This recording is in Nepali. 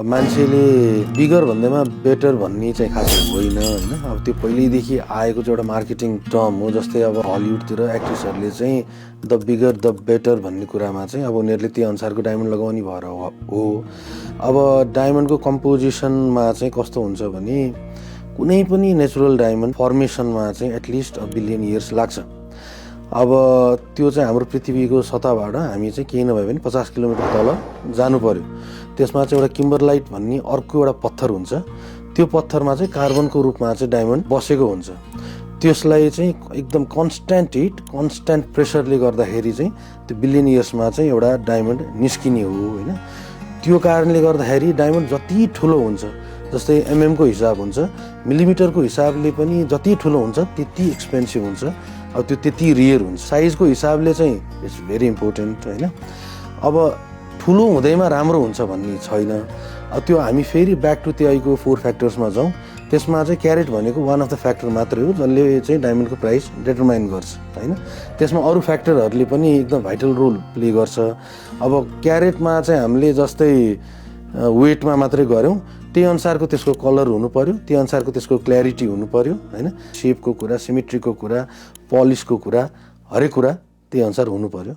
अब मान्छेले बिगर भन्दैमा बेटर भन्ने चाहिँ खासै होइन होइन। अब त्यो पहिल्यैदेखि आएको चाहिँ एउटा मार्केटिङ टर्म हो। जस्तै अब हलिउडतिर एक्ट्रेसहरूले चाहिँ द बिगर द बेटर भन्ने कुरामा चाहिँ अब उनीहरूले त्यो अनुसारको डायमन्ड लगाउने भएर हो। अब डायमन्डको कम्पोजिसनमा चाहिँ कस्तो हुन्छ भने कुनै पनि नेचुरल डायमन्ड फर्मेसनमा चाहिँ एटलिस्ट 1 बिलियन इयर्स लाग्छ। अब त्यो चाहिँ हाम्रो पृथ्वीको सतहबाट हामी चाहिँ केही नभए पनि 50 किलोमिटर तल जानु पर्यो। त्यसमा चाहिँ एउटा किम्बरलाइट भन्ने अर्को एउटा पत्थर हुन्छ। त्यो पत्थरमा चाहिँ कार्बनको रूपमा चाहिँ डायमन्ड बसेको हुन्छ। त्यसलाई चाहिँ एकदम कन्स्ट्यान्ट हिट कन्स्ट्यान्ट प्रेसरले गर्दाखेरि चाहिँ त्यो बिलियन इयर्समा चाहिँ एउटा डायमन्ड निस्किने हो होइन। त्यो कारणले गर्दाखेरि डायमन्ड जति ठुलो हुन्छ, जस्तै एमएमको हिसाब हुन्छ, मिलिमिटरको हिसाबले पनि जति ठुलो हुन्छ त्यति एक्सपेन्सिभ हुन्छ। अब त्यो त्यति रियर हुन्छ। साइजको हिसाबले चाहिँ इट्स भेरी इम्पोर्टेन्ट होइन। अब ठुलो हुँदैमा राम्रो हुन्छ भन्ने छैन। अब त्यो हामी फेरि ब्याक टु त्यहीको 4 फ्याक्टर्समा जाउँ। त्यसमा चाहिँ क्यारेट भनेको वान अफ द फ्याक्टर मात्रै हो जसले चाहिँ डायमन्डको प्राइस डिटरमाइन गर्छ होइन। त्यसमा अरू फ्याक्टरहरूले पनि एकदम भाइटल रोल प्ले गर्छ। अब क्यारेटमा चाहिँ हामीले जस्तै वेटमा मात्रै गऱ्यौँ, त्यही अनुसारको त्यसको कलर हुनु पर्यो, त्यही अनुसारको त्यसको क्ल्यारिटी हुनु पर्यो होइन। सेपको कुरा, सिमेट्रीको कुरा, पलिसको कुरा, हरेक कुरा त्यही अनुसार हुनु पर्यो।